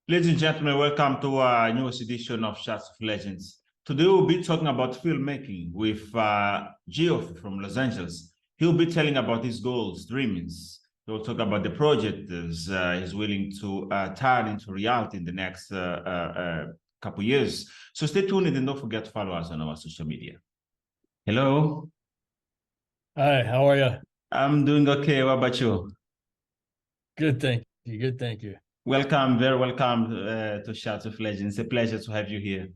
Ladies and gentlemen, welcome to our newest edition of Shots of Legends. Today we'll be talking about filmmaking with Geoff from Los Angeles. He'll be telling about his goals, dreams. He'll talk about the project he's willing to turn into reality in the next couple years. So stay tuned and don't forget to follow us on our social media. Hello. Hi, how are you? I'm doing okay. What about you? Good, thank you. Good, thank you. Welcome, very welcome to Shots of Legends. It's a pleasure to have you here.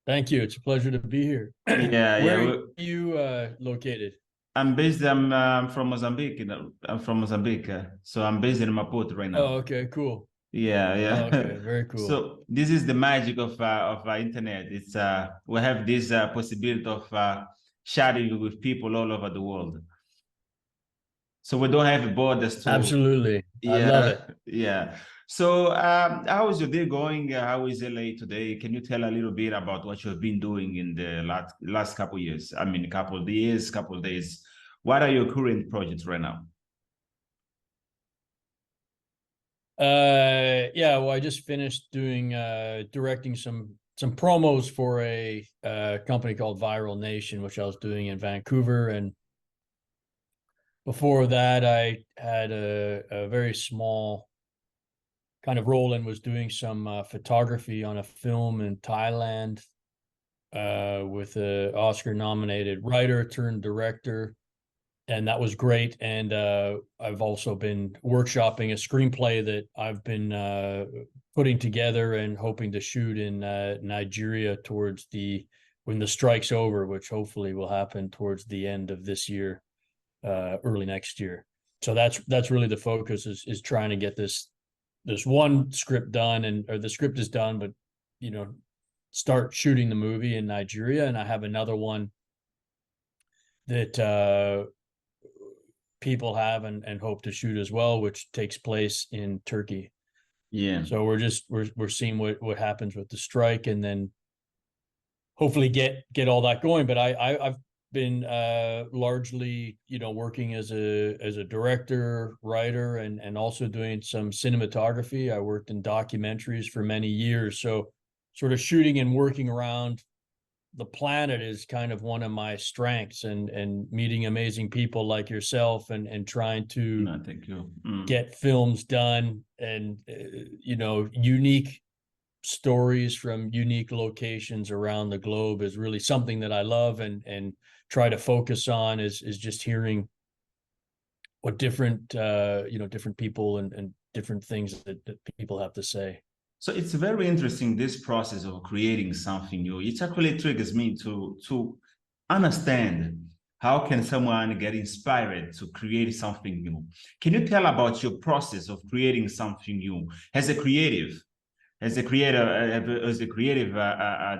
Thank you. It's a pleasure to be here. Yeah, Where yeah. are you located? I'm based. I'm from Mozambique. I'm from Mozambique, so I'm based in Maputo right now. Oh, okay, cool. Yeah, Oh, yeah. okay, very cool. So this is the magic of internet. It's we have this possibility of sharing with people all over the world. So we don't have borders to. Absolutely. I love it. Yeah, yeah. So how is your day going? How is LA today? Can you tell a little bit about what you've been doing in the last couple of years? I mean, couple of years, couple of days. What are your current projects right now? Yeah, well, I just finished doing directing some promos for a company called Viral Nation, which I was doing in Vancouver. And before that, I had a very small kind of role and was doing some photography on a film in Thailand with a Oscar-nominated writer turned director, and that was great. And I've also been workshopping a screenplay that I've been putting together and hoping to shoot in Nigeria towards when the strike's over, which hopefully will happen towards the end of this year, early next year. So that's really the focus is trying to get this one script done, or the script is done, but start shooting the movie in Nigeria. And I have another one that people have and hope to shoot as well, which takes place in Turkey. Yeah. So we're seeing what happens with the strike, and then hopefully get all that going. But I've been largely working as a director, writer, and also doing some cinematography. I worked in documentaries for many years, so sort of shooting and working around the planet is kind of one of my strengths, and meeting amazing people like yourself and trying to No, thank you. get films done, and unique stories from unique locations around the globe is really something that I love, and try to focus on is just hearing what different different people and different things that people have to say. So it's very interesting, this process of creating something new. It actually triggers me to understand how can someone get inspired to create something new. Can you tell about your process of creating something new as a creative? As a creative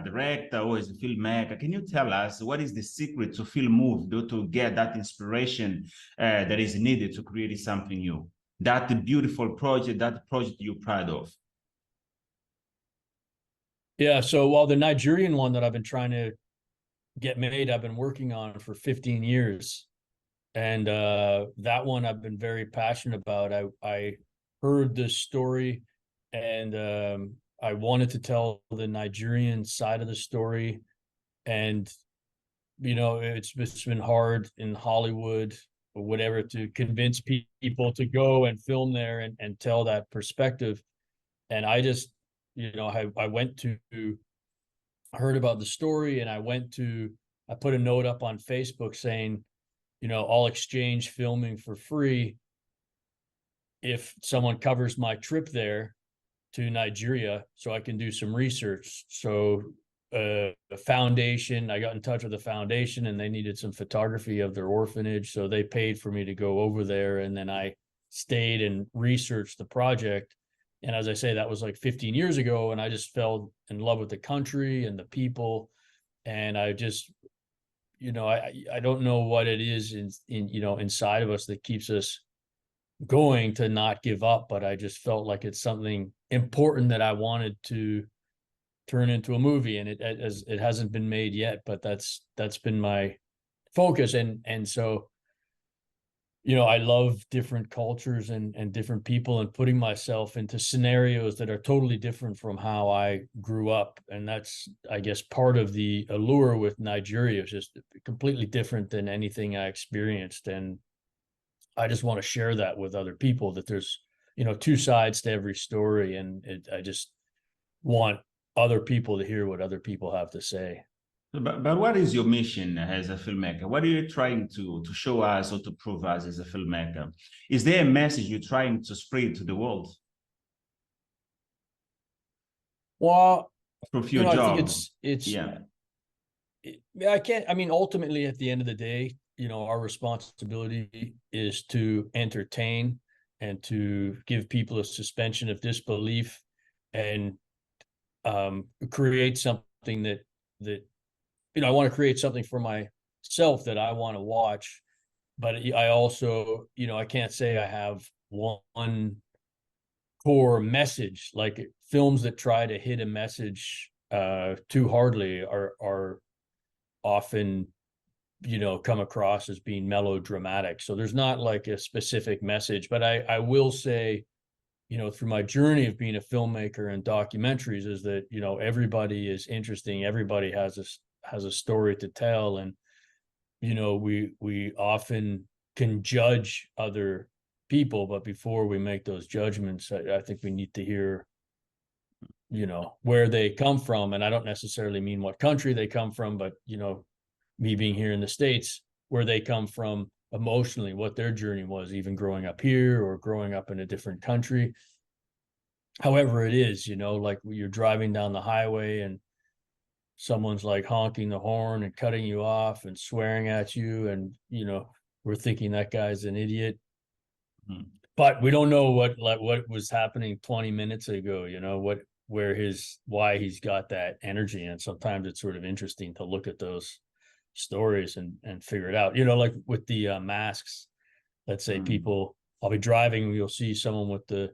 director or as a filmmaker, can you tell us what is the secret to feel moved or to get that inspiration that is needed to create something new? That beautiful project, that project you're proud of. Yeah, so while the Nigerian one that I've been trying to get made, I've been working on for 15 years. And that one I've been very passionate about. I heard this story, and I wanted to tell the Nigerian side of the story. And it's been hard in Hollywood or whatever to convince people to go and film there and tell that perspective. And I just I went to heard about the story, and I put a note up on Facebook saying, I'll exchange filming for free if someone covers my trip there to Nigeria so I can do some research. So the foundation, I got in touch with the foundation, and they needed some photography of their orphanage. So they paid for me to go over there, and then I stayed and researched the project. And as I say, that was like 15 years ago, and I just fell in love with the country and the people. And I just, I don't know what it is inside of us that keeps us going to not give up, but I just felt like it's something important that I wanted to turn into a movie, and it hasn't been made yet, but that's been my focus. And so I love different cultures and different people, and putting myself into scenarios that are totally different from how I grew up. And that's, I guess, part of the allure with Nigeria. Is just completely different than anything I experienced. And I just want to share that with other people, that there's, two sides to every story. And I just want other people to hear what other people have to say. But what is your mission as a filmmaker? What are you trying to show us or to prove us as a filmmaker? Is there a message you're trying to spread to the world Well, through your I think job? Yeah. I can't, I mean, ultimately at the end of the day, our responsibility is to entertain and to give people a suspension of disbelief, and create something that I want to create something for myself that I want to watch. But I also, I can't say I have one core message. Like films that try to hit a message too hardly are often, come across as being melodramatic. So there's not like a specific message. But I will say, through my journey of being a filmmaker and documentaries, is that, everybody is interesting, everybody has a story to tell. And we often can judge other people, but before we make those judgments, I think we need to hear, where they come from. And I don't necessarily mean what country they come from, but me being here in the States, where they come from emotionally, what their journey was, even growing up here or growing up in a different country. However it is, like you're driving down the highway and someone's like honking the horn and cutting you off and swearing at you, and we're thinking that guy's an idiot. But we don't know what was happening 20 minutes ago, why he's got that energy. And sometimes it's sort of interesting to look at those stories and figure it out, like with the masks. Let's say people, I'll be driving, you'll see someone with the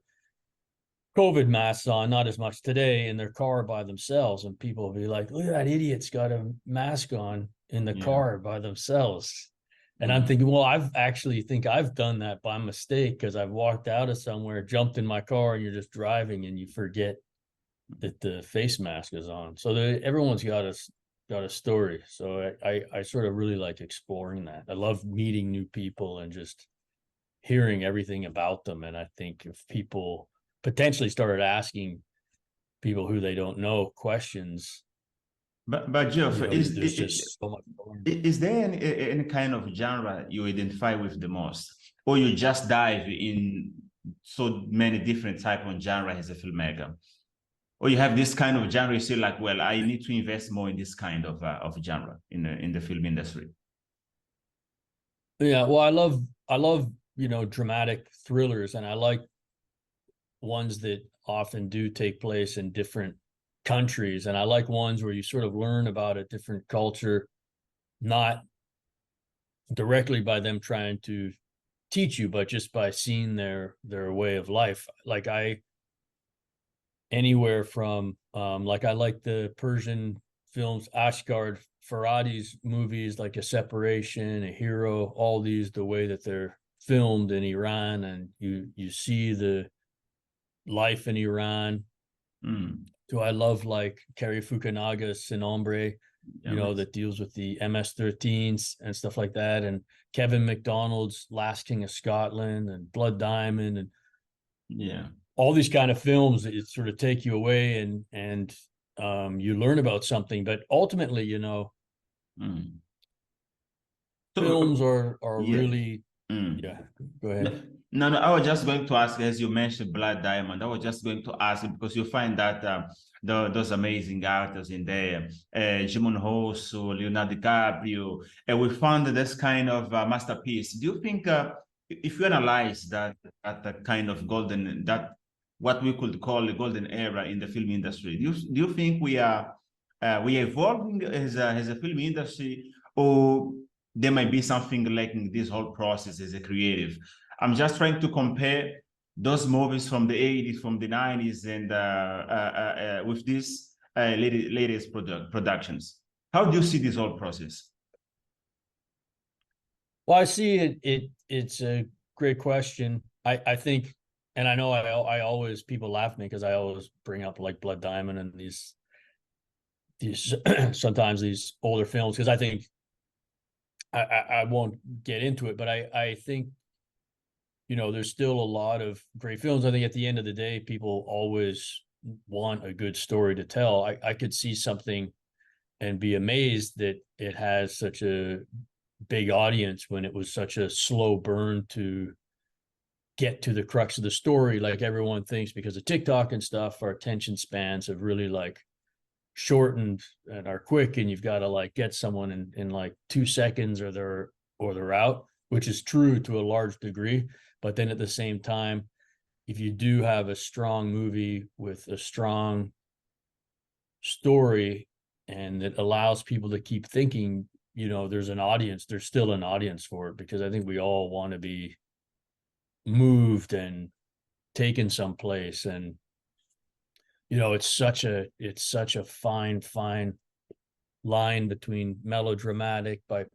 COVID masks on, not as much today, in their car by themselves, and people will be like, look at that idiot's got a mask on in the car by themselves. And I'm thinking, well, I've done that by mistake, because I've walked out of somewhere, jumped in my car, and you're just driving and you forget that the face mask is on. So everyone's got a story. So I sort of really like exploring that. I love meeting new people and just hearing everything about them. And I think if people potentially started asking people who they don't know questions, but Geoff, there's just so much is there any kind of genre you identify with the most, or you just dive in so many different type of genre as a filmmaker, or you have this kind of genre you say like, well, I need to invest more in this kind of genre in the film industry? Yeah, well, I love dramatic thrillers, and I like ones that often do take place in different countries. And I like ones where you sort of learn about a different culture, not directly by them trying to teach you, but just by seeing their way of life. Like anywhere from like I like the Persian films, Ashgard Farhadi's movies, like A Separation, A Hero, all these, the way that they're filmed in Iran, and you see the life in Iran. Do I love like Cary Fukunaga's Sin Hombre, that deals with the MS-13s and stuff like that, and Kevin MacDonald's Last King of Scotland and Blood Diamond, and all these kind of films that sort of take you away and you learn about something. But ultimately, films are really go ahead. No, I was just going to ask, as you mentioned Blood Diamond, I was just going to ask because you find that those amazing actors in there, Jimon Hosso, Leonardo DiCaprio, and we found this kind of masterpiece. Do you think if you analyze that kind of what we could call the golden era in the film industry, do you think we are evolving as a film industry, or there might be something lacking this whole process as a creative? I'm just trying to compare those movies from the 80s, from the 90s, and with these latest productions. How do you see this whole process? Well, I see it. It's a great question. I think, and I know I always people laugh at me because I always bring up like Blood Diamond and these sometimes these older films because I think I won't get into it, but I think there's still a lot of great films. I think at the end of the day, people always want a good story to tell. I could see something and be amazed that it has such a big audience when it was such a slow burn to get to the crux of the story. Like everyone thinks because of TikTok and stuff, our attention spans have really like shortened and are quick, and you've got to like get someone in like 2 seconds or they're out, which is true to a large degree. But then at the same time, if you do have a strong movie with a strong story and it allows people to keep thinking, there's still an audience for it, because I think we all want to be moved and taken someplace. And it's such a fine line between melodramatic by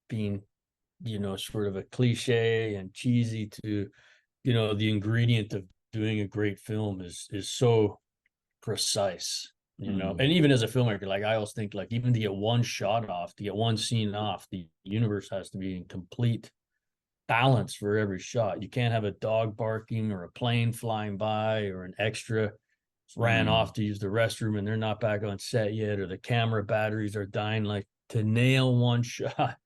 being sort of a cliche and cheesy to the ingredient of doing a great film is so precise. And even as a filmmaker, like I always think, like, even to get one shot off, to get one scene off, the universe has to be in complete balance for every shot. You can't have a dog barking or a plane flying by or an extra ran off to use the restroom and they're not back on set yet, or the camera batteries are dying. Like, to nail one shot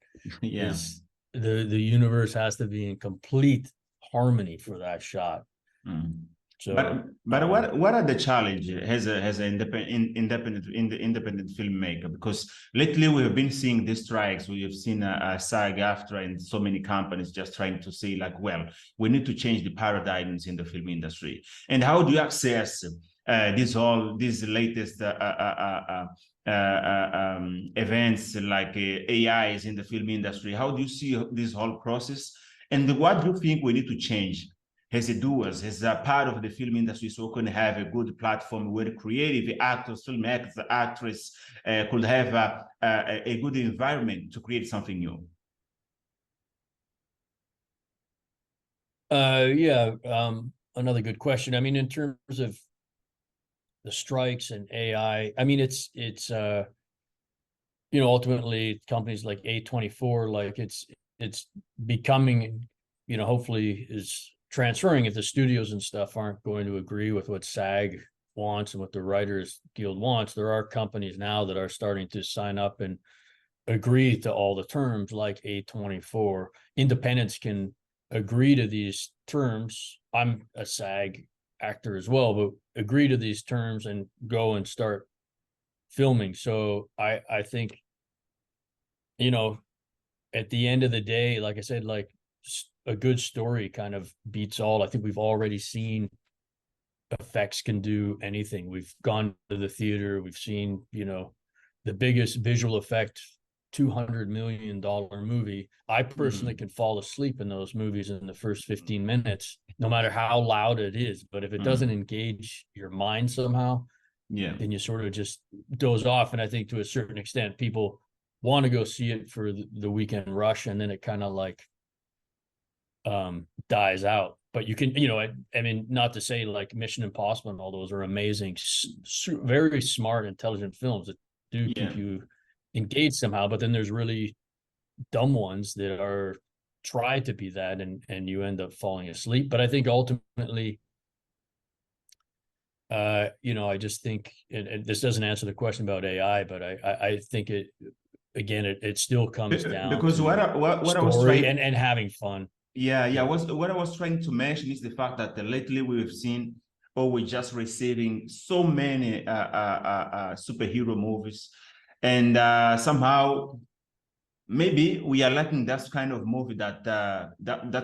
Yeah. is the universe has to be in complete harmony for that shot. So but what are the challenges as an independent filmmaker? Because lately we have been seeing these strikes. We have seen a SAG-AFTRA and so many companies just trying to say, like, well, we need to change the paradigms in the film industry. And how do you access these latest events like AIs in the film industry? How do you see this whole process? And what do you think we need to change as a doers, as a part of the film industry, so we can have a good platform where creative actors, filmmakers, actors could have a good environment to create something new? Yeah, another good question. I mean, in terms of the strikes and AI, I mean, it's ultimately companies like A24, like it's becoming, hopefully is transferring. If the studios and stuff aren't going to agree with what SAG wants and what the Writers Guild wants, there are companies now that are starting to sign up and agree to all the terms, like A24. Independents can agree to these terms. I'm a SAG actor as well, but agree to these terms and go and start filming. So I think, at the end of the day, like I said, like, a good story kind of beats all. I think we've already seen effects can do anything. We've gone to the theater, we've seen, the biggest visual effect $200 million movie. I personally can fall asleep in those movies in the first 15 minutes, no matter how loud it is. But if it doesn't engage your mind somehow, Yeah. then you sort of just doze off. And I think to a certain extent, people want to go see it for the weekend rush, and then it kind of like dies out. But you can, I mean, not to say like Mission Impossible and all those are amazing, very smart, intelligent films that do keep you engaged somehow. But then there's really dumb ones that are try to be that, and you end up falling asleep. But I think ultimately, I just think, and this doesn't answer the question about AI, but I think it still comes down Because to what I was story trying and having fun. what I was trying to mention is the fact that lately we've seen, or we're just receiving so many superhero movies, and somehow maybe we are lacking that kind of movie that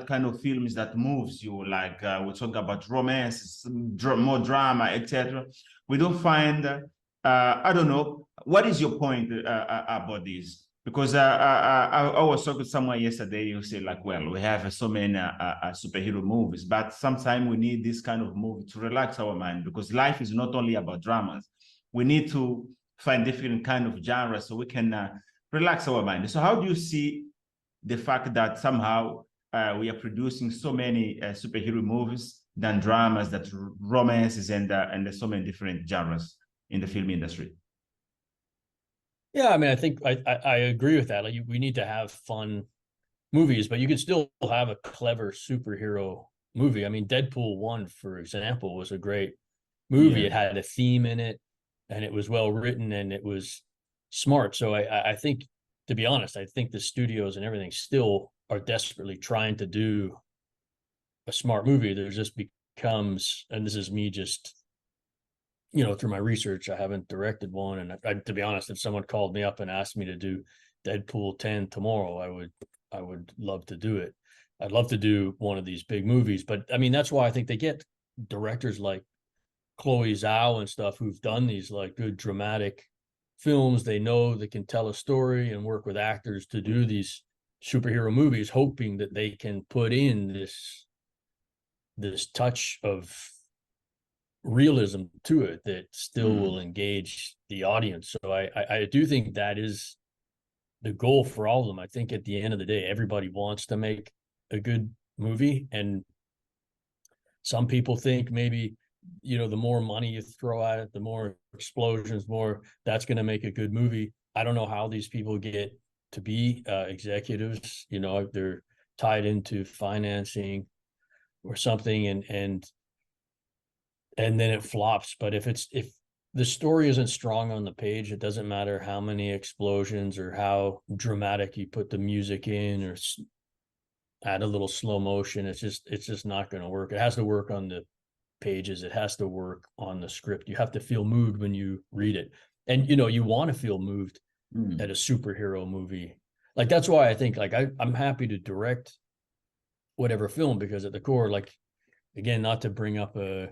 kind of films that moves you. Like we talk about romance, more drama, etc. We don't find. I don't know. What is your point about this? Because I was talking to someone yesterday who said, like, well, we have so many superhero movies, but sometimes we need this kind of movie to relax our mind, because life is not only about dramas. We need to find different kind of genres so we can relax our mind. So how do you see the fact that somehow we are producing so many superhero movies than dramas, that romances, and there's so many different genres in the film industry. Yeah, I mean, I think I agree with that. Like, we need to have fun movies, but you can still have a clever superhero movie. I mean, Deadpool 1, for example, was a great movie. Yeah. It had a theme in it, and it was well written, and it was smart. So I think, to be honest, I think the studios and everything still are desperately trying to do a smart movie. There just becomes, and this is me just, through my research, I haven't directed one. And to be honest, if someone called me up and asked me to do Deadpool 10 tomorrow, I would love to do it. I'd love to do one of these big movies, but I mean, that's why I think they get directors like Chloe Zhao and stuff who've done these like good dramatic films. They know they can tell a story and work with actors to do these superhero movies, hoping that they can put in this touch of realism to it that still will engage the audience. So I do think that is the goal for all of them. I think at the end of the day, everybody wants to make a good movie, and some people think maybe, the more money you throw at it, the more explosions, more that's going to make a good movie. I don't know how these people get to be executives. They're tied into financing or something, and then it flops. But if the story isn't strong on the page, it doesn't matter how many explosions or how dramatic you put the music in or add a little slow motion. It's just not going to work. It has to work on the pages. It has to work on the script. You have to feel moved when you read it. And, you want to feel moved at a superhero movie. Like, that's why I think, like, I'm happy to direct whatever film, because at the core, like, again, not to bring up a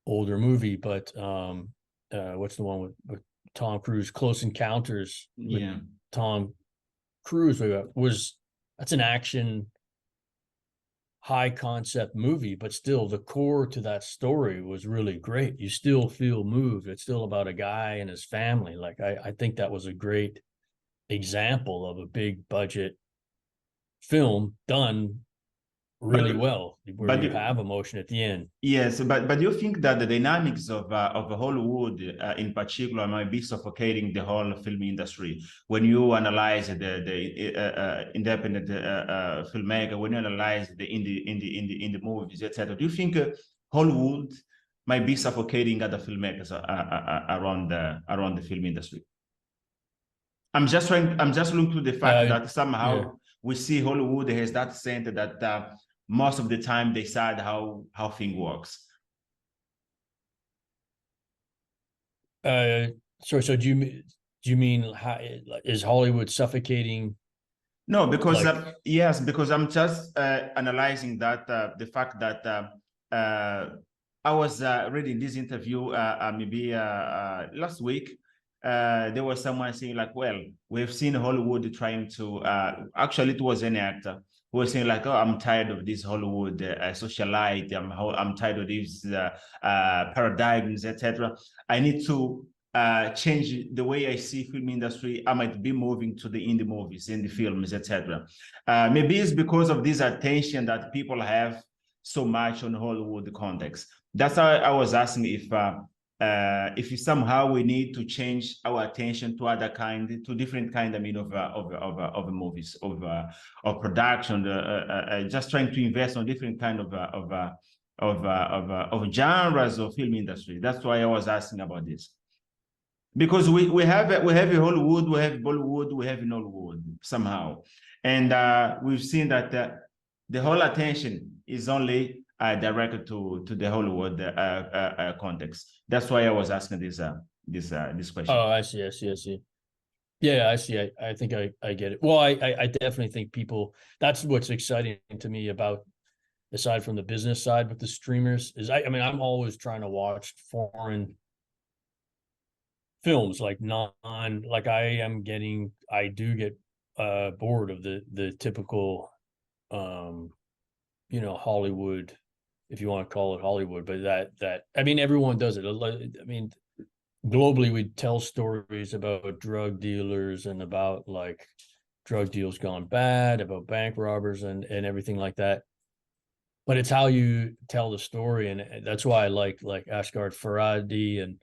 older movie, but what's the one with Tom Cruise, Close Encounters with Tom Cruise, that's an action high concept movie, but still the core to that story was really great. You still feel moved. It's still about a guy and his family. Like, I think that was a great example of a big budget film done really well, where you have emotion at the end. Yes, but do you think that the dynamics of Hollywood in particular might be suffocating the whole film industry? When you analyze the independent filmmaker, when you analyze the indie movies, etc., do you think Hollywood might be suffocating other filmmakers around the film industry? I'm just looking to the fact that somehow we see Hollywood has that sense that most of the time they decide how thing works. So do you mean, is Hollywood suffocating? No, because yes, because I'm just analyzing that the fact that I was reading this interview maybe last week. There was someone saying like, well, we've seen Hollywood trying to actually it was an actor who was saying like, oh, I'm tired of this Hollywood socialite. I'm tired of these paradigms, etc. I need to change the way I see film industry. I might be moving to the indie movies, indie films, etc. Maybe it's because of this attention that people have so much on Hollywood context. That's how I was asking if somehow we need to change our attention to different kind, I mean, of movies, of production, just trying to invest on different kind of genres of film industry. That's why I was asking about this. Because we have a Hollywood, we have Bollywood, we have Nollywood somehow, and we've seen that the whole attention is only directed to the Hollywood context. That's why I was asking this question. Oh, I see. Yeah, I see. I think I get it. Well, I definitely think that's what's exciting to me about, aside from the business side with the streamers, is I mean, I'm always trying to watch foreign films, like I do get bored of the typical Hollywood, if you want to call it Hollywood, but that I mean, everyone does it. I mean, globally we tell stories about drug dealers and about like drug deals gone bad, about bank robbers and everything like that. But it's how you tell the story, and that's why I like Asghar Farhadi and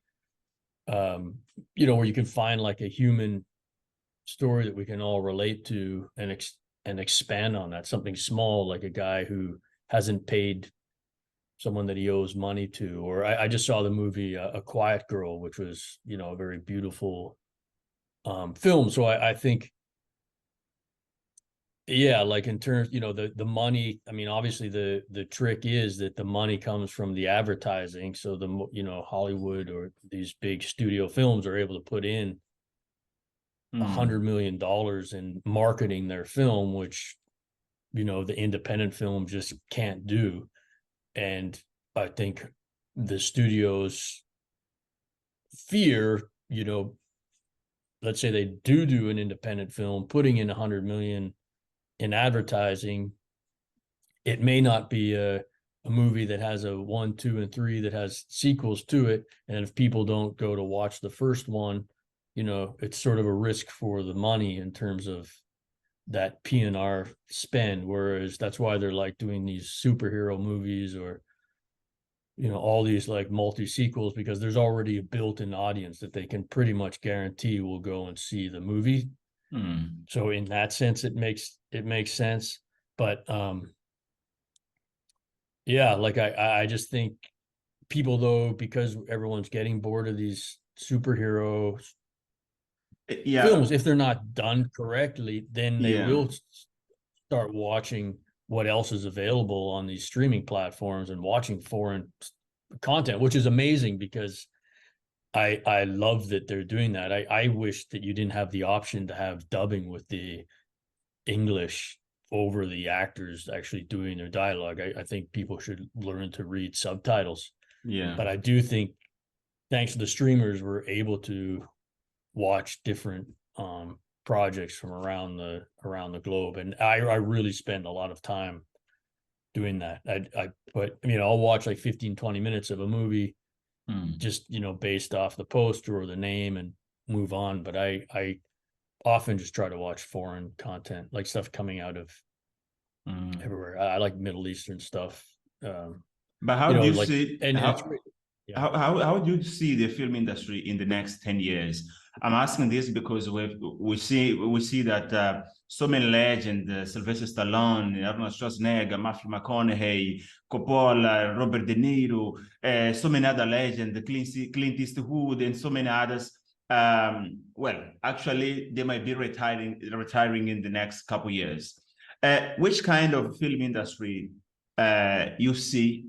where you can find like a human story that we can all relate to and expand on that. Something small, like a guy who hasn't paid someone that he owes money to. Or I just saw the movie A Quiet Girl, which was a very beautiful film. So I think, yeah, like in terms, the money. I mean, obviously the trick is that the money comes from the advertising. So Hollywood or these big studio films are able to put in $100 million in marketing their film, which the independent film just can't do. And I think the studios fear, let's say they do an independent film, putting in 100 million in advertising, it may not be a movie that has a 1, 2, and 3 that has sequels to it. And if people don't go to watch the first one, it's sort of a risk for the money in terms of that P&R spend. Whereas that's why they're like doing these superhero movies or all these like multi sequels, because there's already a built-in audience that they can pretty much guarantee will go and see the movie. So in that sense, it makes sense. But yeah, like I just think people, though, because everyone's getting bored of these superhero films, if they're not done correctly, then they will start watching what else is available on these streaming platforms and watching foreign content, which is amazing, because I love that they're doing that. I wish that you didn't have the option to have dubbing with the English over the actors actually doing their dialogue. I think people should learn to read subtitles. Yeah. But I do think, thanks to the streamers, we're able to watch different projects from around the globe. And I really spend a lot of time doing that. I'll watch like 15, 20 minutes of a movie, just, based off the poster or the name, and move on. But I often just try to watch foreign content, like stuff coming out of everywhere. I like Middle Eastern stuff. But how do you see how do you see the film industry in the next 10 years? I'm asking this because we see that so many legends, Sylvester Stallone, Arnold Schwarzenegger, Matthew McConaughey, Coppola, Robert De Niro, so many other legends, Clint Eastwood, and so many others. Well, actually, they might be retiring in the next couple of years. Which kind of film industry you see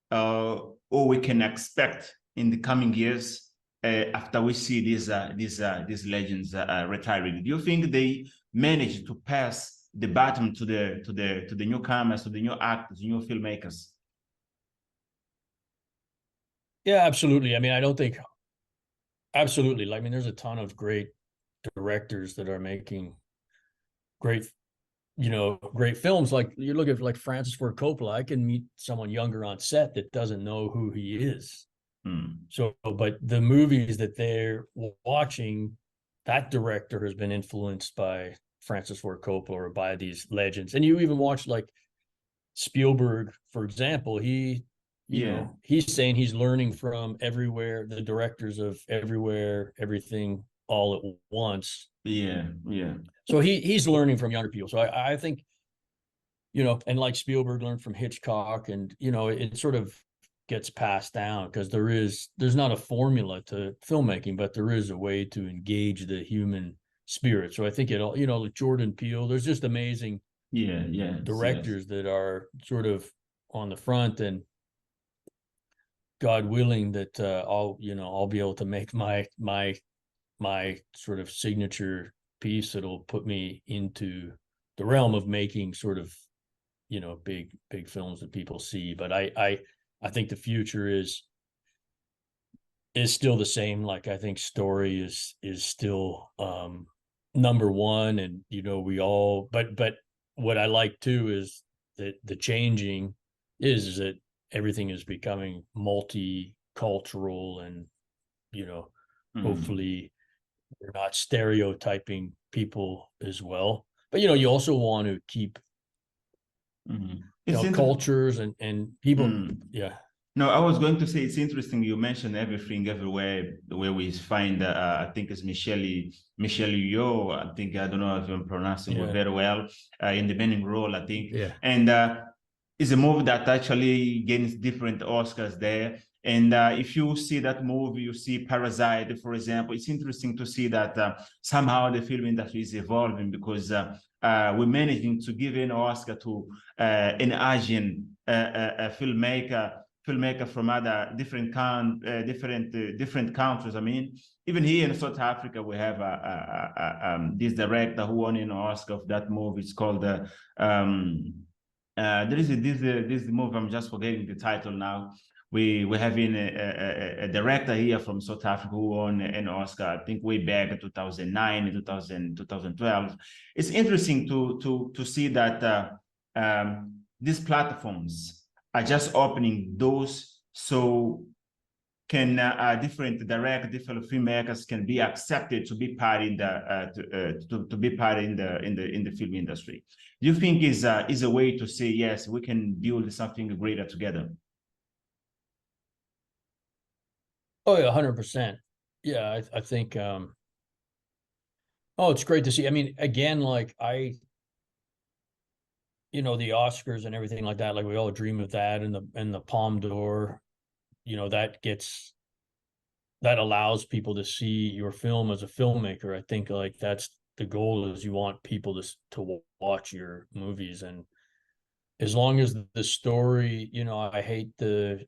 or we can expect in the coming years after we see these legends retiring? Do you think they managed to pass the baton to the newcomers, to the new actors, new filmmakers? Yeah, absolutely. I mean, I don't think absolutely. I mean, there's a ton of great directors that are making great great films. Like you look at like Francis Ford Coppola, I can meet someone younger on set that doesn't know who he is. So, but the movies that they're watching, that director has been influenced by Francis Ford Coppola or by these legends. And you even watch like Spielberg, for example, he's saying he's learning from everywhere, the directors of everywhere, everything, all at once. Yeah. So he's learning from younger people. So I think, and like Spielberg learned from Hitchcock, and it sort of gets passed down, because there's not a formula to filmmaking, but there is a way to engage the human spirit. So I think it all, like Jordan Peele, there's just amazing directors that are sort of on the front, and God willing that I'll be able to make my sort of signature piece that'll put me into the realm of making sort of big films that people see. But I think the future is still the same. Like, I think story is still number one, and we all, but what I like too is that the changing is that everything is becoming multicultural, and hopefully we're not stereotyping people as well. but you also want to keep It's cultures and people. Yeah. No, I was going to say it's interesting. You mentioned everything everywhere where we find. I think it's Michelle Yeoh. I think I don't know if I'm pronouncing it very well. In the main role, I think. Yeah. And it's a movie that actually gains different Oscars there. And if you see that movie, you see Parasite, for example. It's interesting to see that somehow the film industry is evolving because we're managing to give an Oscar to an Asian filmmaker from other different countries. I mean, even here in South Africa, we have this director who won an Oscar of that movie. It's called there is this movie. I'm just forgetting the title now. We're having a director here from South Africa who won an Oscar, I think way back in 2009, 2012. It's interesting to see that these platforms are just opening doors so can different filmmakers can be accepted to be part in the to be part in the film industry. Do you think is a way to say yes, we can build something greater together? Oh yeah, 100%. Yeah, I think. Oh, it's great to see. I mean, again, like the Oscars and everything like that. Like we all dream of that, and the Palme d'Or. That allows people to see your film as a filmmaker. I think like that's the goal, is you want people to watch your movies, and as long as the story, I hate to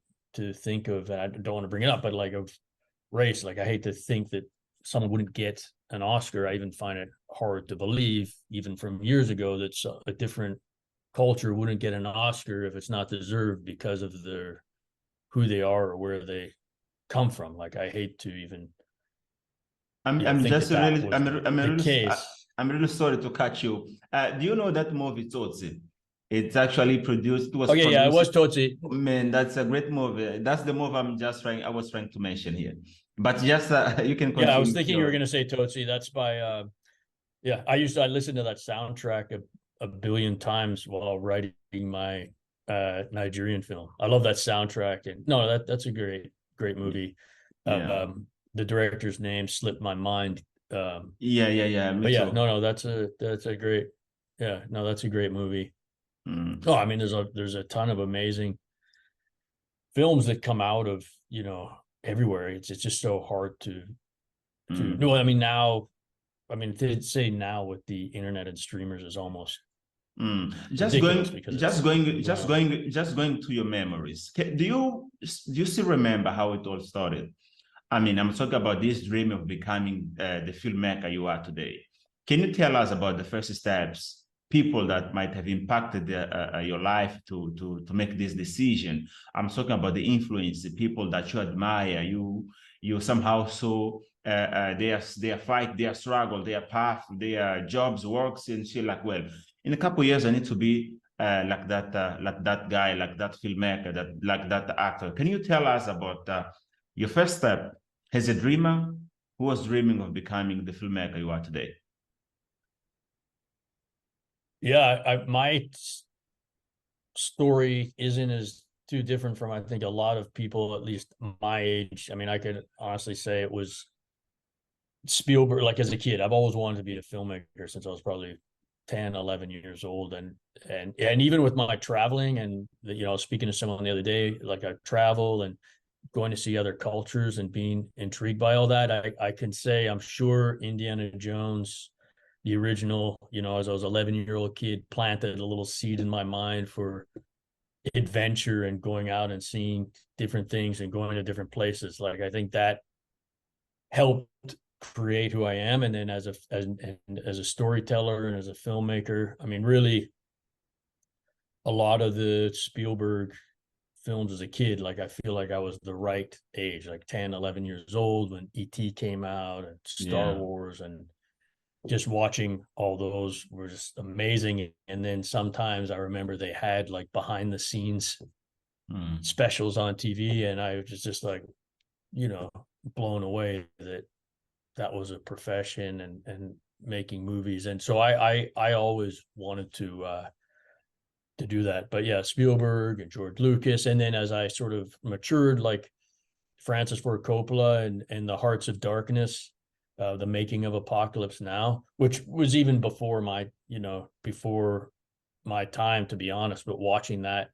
think of, and I don't want to bring it up, but like of race, like I hate to think that someone wouldn't get an Oscar. I even find it hard to believe, even from years ago, that a different culture wouldn't get an Oscar if it's not deserved because of who they are or where they come from. Like I hate to even I'm think just that really was the case. I'm really sorry to cut you. Do you know that movie Tsotsi? It's actually produced. It was Oh yeah, it was produced. Tootsie. Man, that's a great movie. That's the movie I was trying to mention here. But just you can Yeah, I was continue. thinking you were going to say Tootsie. That's by yeah. I listened to that soundtrack a billion times while writing my Nigerian film. I love that soundtrack, and no, that's a great movie. Yeah. The director's name slipped my mind. Yeah. Me But yeah, too. no, that's a great, yeah, no, that's a great movie. Mm. Oh, I mean, there's a ton of amazing films that come out of everywhere. It's just so hard to no. I mean now, to say now with the internet and streamers is almost ridiculous because just going to your memories. Do you still remember how it all started? I mean, I'm talking about this dream of becoming the filmmaker you are today. Can you tell us about the first steps, people that might have impacted your life to make this decision? I'm talking about the influence, the people that you admire, you somehow saw their fight, their struggle, their path, their jobs, works, and feel like, well, in a couple of years, I need to be like that guy, like that filmmaker, like that actor. Can you tell us about your first step as a dreamer who was dreaming of becoming the filmmaker you are today? Yeah, my story isn't as too different from, I think, a lot of people, at least my age. I mean, I could honestly say it was Spielberg. Like as a kid, I've always wanted to be a filmmaker since I was probably 10, 11 years old. And even with my traveling and speaking to someone the other day, like I travel and going to see other cultures and being intrigued by all that, I can say I'm sure Indiana Jones, the original, as I was 11-year-old kid, planted a little seed in my mind for adventure and going out and seeing different things and going to different places. Like I think that helped create who I am. And then as a storyteller and as a filmmaker, I mean, really a lot of the Spielberg films as a kid, like I feel like I was the right age, like 10, 11 years old when E.T. came out and Star Wars, and just watching all those were just amazing. And then sometimes I remember they had like behind the scenes specials on TV, and I was just like, blown away that was a profession, and making movies. And so I always wanted to do that. But yeah, Spielberg and George Lucas. And then as I sort of matured, like Francis Ford Coppola and The Hearts of Darkness, the making of Apocalypse Now, which was even before my, before my time, to be honest, but watching that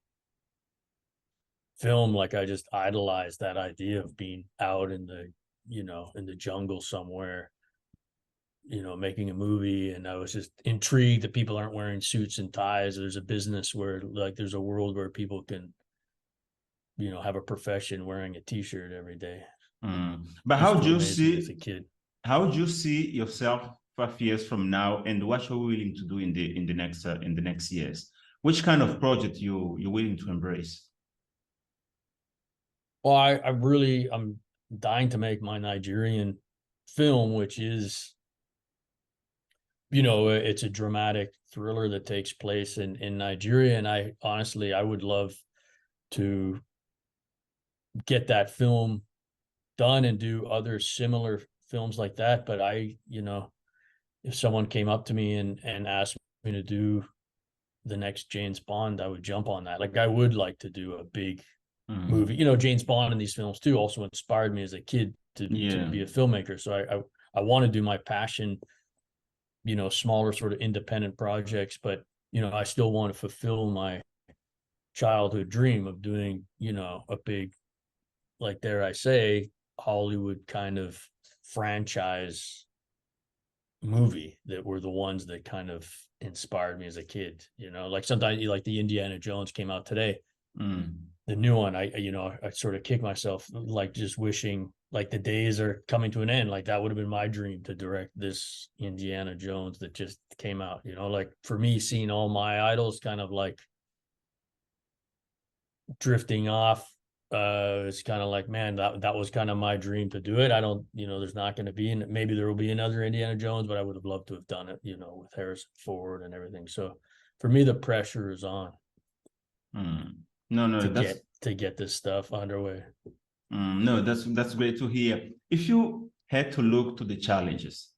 film, like I just idolized that idea of being out in the, in the jungle somewhere, making a movie. And I was just intrigued that people aren't wearing suits and ties. There's a business where, like, there's a world where people can, have a profession wearing a t-shirt every day. But Used to amaze me as a kid. how would you see yourself 5 years from now, and what you're willing to do in the next years? Which kind of project you're willing to embrace? Well, I'm dying to make my Nigerian film, which is, it's a dramatic thriller that takes place in Nigeria. And I honestly, I would love to get that film done and do other similar films like that. But if someone came up to me and asked me to do the next James Bond, I would jump on that. Like, I would like to do a big movie. James Bond in these films too also inspired me as a kid to be a filmmaker. So I want to do my passion, smaller sort of independent projects, but I still want to fulfill my childhood dream of doing, a big, like, dare I say, Hollywood kind of franchise movie that were the ones that kind of inspired me as a kid. Like sometimes, like the Indiana Jones came out today, the new one, I sort of kick myself, like, just wishing, like, the days are coming to an end. Like, that would have been my dream to direct this Indiana Jones that just came out. Like, for me, seeing all my idols kind of like drifting off, it's kind of like, man, that was kind of my dream to do it. I don't, there's not going to be, and maybe there will be another Indiana Jones, but I would have loved to have done it, with Harrison Ford and everything. So for me, the pressure is on. No, to get this stuff underway. No, that's great to hear. If you had to look to the challenges,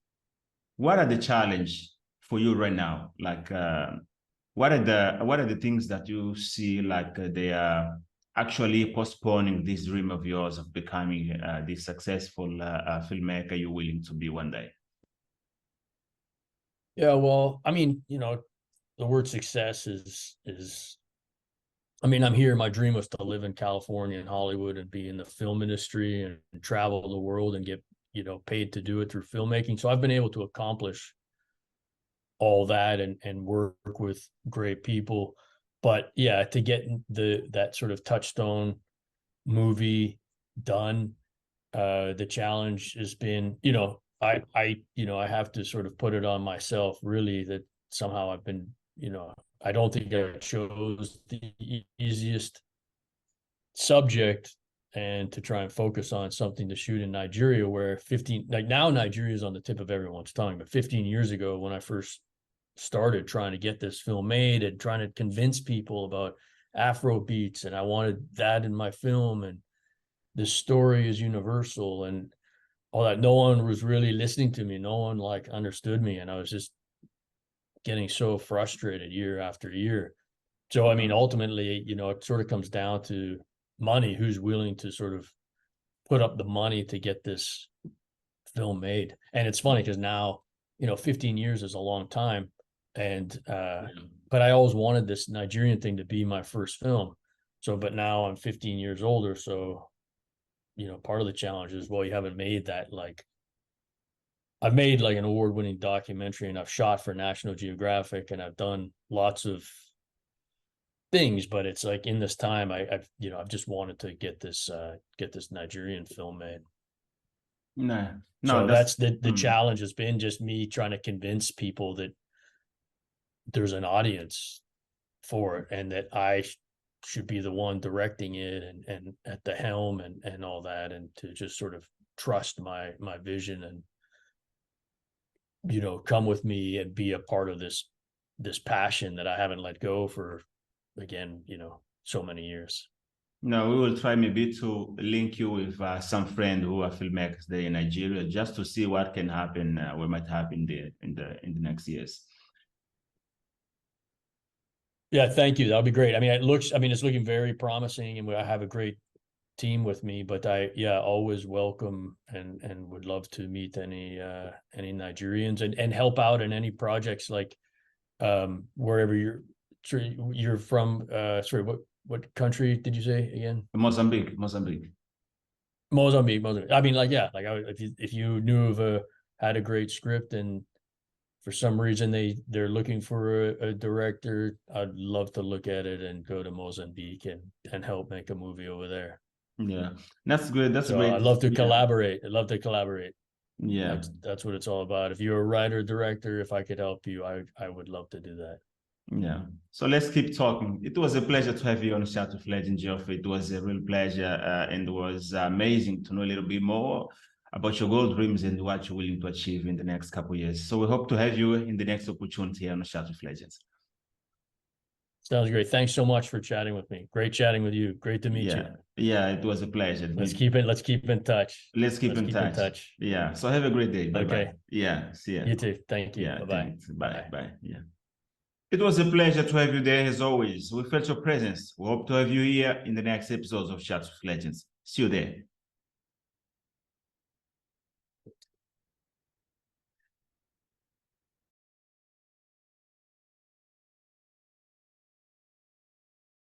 what are the challenge for you right now? Like, what are the things that you see, like, they are actually postponing this dream of yours of becoming the successful filmmaker you're willing to be one day? Yeah, well, I mean, the word success is I mean, I'm here. My dream was to live in California and Hollywood and be in the film industry and travel the world and get, paid to do it through filmmaking. So I've been able to accomplish all that and work with great people. But yeah, to get that sort of touchstone movie done, the challenge has been, I have to sort of put it on myself, really, that somehow I've been, I don't think I chose the easiest subject, and to try and focus on something to shoot in Nigeria, where 15, like, now Nigeria is on the tip of everyone's tongue. But 15 years ago, when I first started trying to get this film made and trying to convince people about Afro beats, and I wanted that in my film, and this story is universal and all that, no one was really listening to me. No one, like, understood me. And I was just getting so frustrated year after year. So, I mean, ultimately, it sort of comes down to money. Who's willing to sort of put up the money to get this film made? And it's funny because now, 15 years is a long time. And, but I always wanted this Nigerian thing to be my first film. So, but now I'm 15 years older. So, part of the challenge is, well, you haven't made that, like, I've made like an award-winning documentary, and I've shot for National Geographic, and I've done lots of things, but it's like, in this time, I've just wanted to get this Nigerian film made. No, So that's the challenge, has been just me trying to convince people that there's an audience for it, and that I should be the one directing it and at the helm and all that, and to just sort of trust my vision and, come with me and be a part of this passion that I haven't let go for, again, so many years. No, we will try maybe to link you with some friends who are filmmakers there in Nigeria, just to see what can happen, what might happen there in the next years. Yeah, thank you. That'll be great. I mean, it's looking very promising, and I have a great team with me, but always welcome and would love to meet any Nigerians and help out in any projects, like wherever you're from. Sorry, what country did you say again? Mozambique. Mozambique. I mean, like, yeah, like if you knew of had a great script and for some reason they're looking for a director, I'd love to look at it and go to Mozambique and help make a movie over there. Yeah, that's good. That's So great. I'd love to Yeah. collaborate. I'd love to collaborate. Yeah. That's what it's all about. If you're a writer, director, if I could help you, I would love to do that. Yeah. So let's keep talking. It was a pleasure to have you on Chat with Legend, Geoff. It was a real pleasure, and it was amazing to know a little bit more about your goal dreams and what you're willing to achieve in the next couple of years. So we hope to have you in the next opportunity on Chat with Legends. Sounds great. Thanks so much for chatting with me. Great chatting with you. Great to meet you. Yeah, it was a pleasure. Let's keep in touch. Let's keep in touch. Yeah. So have a great day. Bye-bye. Okay. Yeah. See ya. You too. Thank you. Yeah. Bye-bye. Thanks. Bye. Yeah. It was a pleasure to have you there as always. We felt your presence. We hope to have you here in the next episodes of Chats with Legends. See you there.